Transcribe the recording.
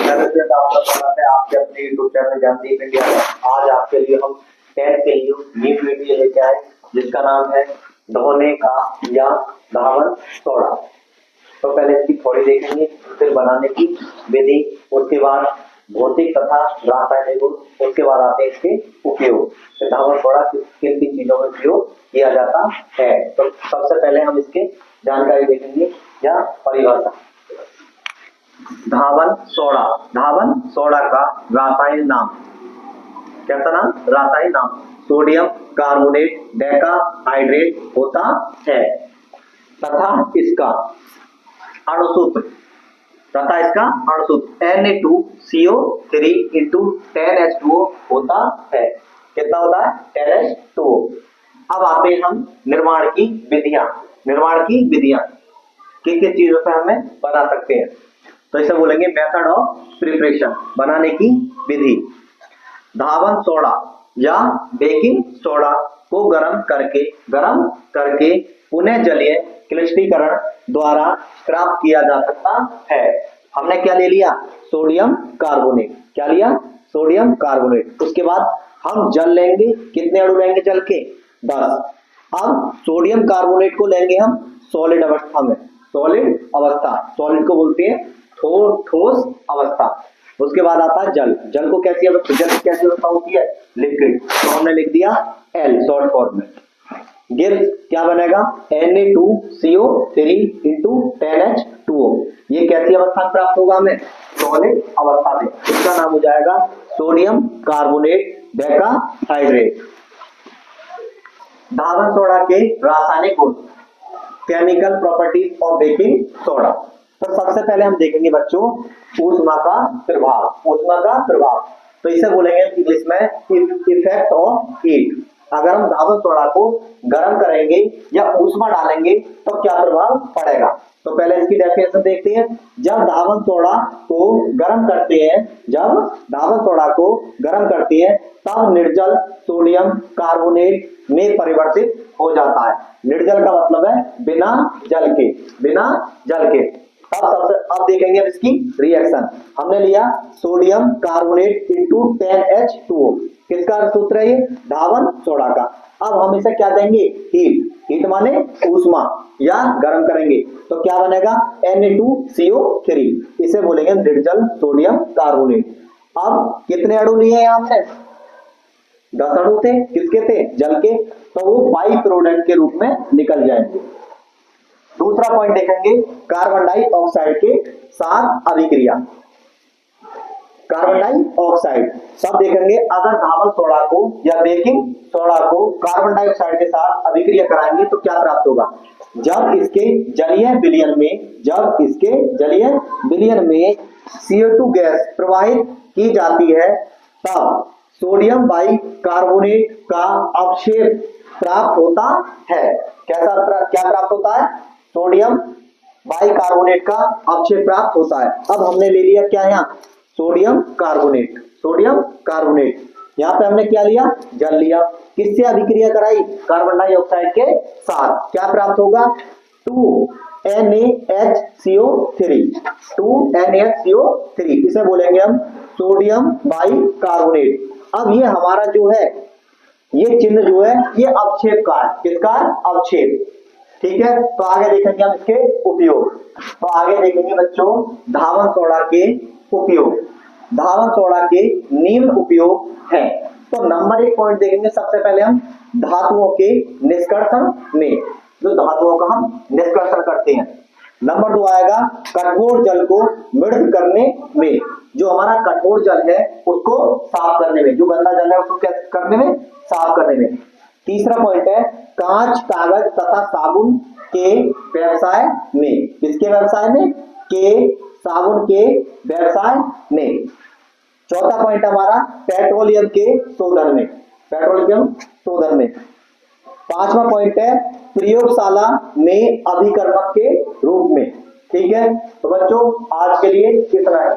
आपका स्वागत है आपके अपने यूट्यूब चैनल ज्ञानदीप इंडिया में। आज आपके लिए हम 10 के लिए न्यू वीडियो लेके आए जिसका नाम है धोने का या धावन सोडा। तो पहले इसकी थोड़ी देखेंगे, फिर बनाने की विधि, उसके बाद भौतिक तथा रासायनिक गुण, उसके बाद आते हैं इसके उपयोग। तो धावन सोडा किन किन चीजों में उपयोग किया जाता है। तो सबसे पहले हम इसके जानकारी देखेंगे या परिभाषा। धावन सोडा का रासायनिक नाम, कैसा नाम? रासायनिक नाम सोडियम कार्बोनेट डेकाहाइड्रेट होता है तथा इसका अणुसूत्र Na2CO3 × 10H2O होता है। कितना होता है? 10H2O। अब आते हैं हम निर्माण की विधियां किन किन चीजों से हमें बना सकते हैं। तो इसे बोलेंगे मेथड ऑफ प्रिपरेशन, बनाने की विधि। धावन सोडा या बेकिंग सोडा को गर्म करके पुनः जलीय क्लिष्टीकरण द्वारा प्राप्त किया जा सकता है। हमने क्या ले लिया? Sodium carbonate. क्या लिया? Sodium carbonate. उसके बाद हम जल लेंगे, कितने अणु लेंगे जल के? 10। अब सोडियम कार्बोनेट को लेंगे हम सॉलिड अवस्था में। सॉलिड को बोलते हैं ठोस अवस्था। उसके बाद आता है जल को कैसी अवस्था होती है? लिक्विड। तो हमने लिख दिया L शॉर्ट फॉर्म में। गिर क्या बनेगा? Na2CO3 × 10H2O। ये कैसी अवस्था में प्राप्त होगा हमें? सॉलिड अवस्था में। इसका नाम हो जाएगा सोडियम कार्बोनेट डेकाहाइड्रेट। धावन सोडा के रासायनिक गुण, chemical properties of baking soda. तो सबसे पहले हम देखेंगे बच्चों ऊष्मा का प्रभाव। तो इसे बोलेंगे इंग्लिश में इफेक्ट ऑफ हीट। अगर हम धावन सोडा को गर्म करेंगे या ऊष्मा डालेंगे तो क्या प्रभाव पड़ेगा। तो पहले इसकी डेफिनेशन देखते हैं। जब धावन सोडा को गर्म करते हैं तब निर्जल सोडियम कार्बोनेट में परिवर्तित हो जाता है। निर्जल का मतलब है बिना जल के। अब देखेंगे इसकी रिएक्शन। हमने लिया सोडियम कार्बोनेट × 10H2O। किसका सूत्र है ये? धावन सोडा का। अब हम इसे क्या देंगे? हीट माने ऊष्मा, या गर्म करेंगे तो क्या बनेगा? Na2CO3। इसे बोलेंगे निर्जल सोडियम कार्बोनेट। अब कितने अणु लिए हमने? 10 अणु थे। किसके थे? जल के। तो वो बाई प्रोडक्ट के रूप में निकल जाएंगे। दूसरा पॉइंट देखेंगे कार्बन डाइऑक्साइड के साथ अभिक्रिया। कार्बन डाइऑक्साइड सब देखेंगे। अगर धावन सोडा को या बेकिंग सोडा को कार्बन डाइऑक्साइड के साथ अभिक्रिया कराएंगे तो क्या प्राप्त होगा? जब इसके जलीय विलयन में CO2 गैस प्रवाहित की जाती है तब सोडियम बाइकार्बोनेट का अवक्षेप प्राप्त होता है। क्या प्राप्त होता है? सोडियम बाइकार्बोनेट का अवक्षेप प्राप्त होता है। अब हमने ले लिया क्या? यहाँ सोडियम कार्बोनेट। यहाँ पे हमने क्या लिया? जल लिया। किससे अभिक्रिया कराई? कार्बन डाइऑक्साइड के साथ। क्या प्राप्त होगा? 2NaHCO3। इसे बोलेंगे हम सोडियम बाइकार्बोनेट। अब ये हमारा जो है, ये चिन्ह जो है ये अवक्षेप का है। किसका? अवक्षेप। ठीक है। तो आगे देखेंगे हम इसके उपयोग। तो आगे देखेंगे बच्चों धावन सोडा के उपयोग। धावन सोडा के निम्न उपयोग हैं। तो नंबर 1 पॉइंट देखेंगे। सबसे पहले हम धातुओं के निष्कर्षण में, जो धातुओं का हम निष्कर्षण करते हैं। नंबर 2 आएगा कठोर जल को मृद करने में। जो हमारा कठोर जल है उसको साफ करने में, जो गंदा जल है उसको क्या करने में? साफ करने में। तीसरा पॉइंट है कांच, कागज तथा साबुन के व्यवसाय में। किसके व्यवसाय में? साबुन के व्यवसाय में। चौथा पॉइंट हमारा पेट्रोलियम के शोधन में। पांचवा पॉइंट है प्रयोगशाला में अभिकर्मक के रूप में। ठीक है। तो बच्चों आज के लिए इतना ही।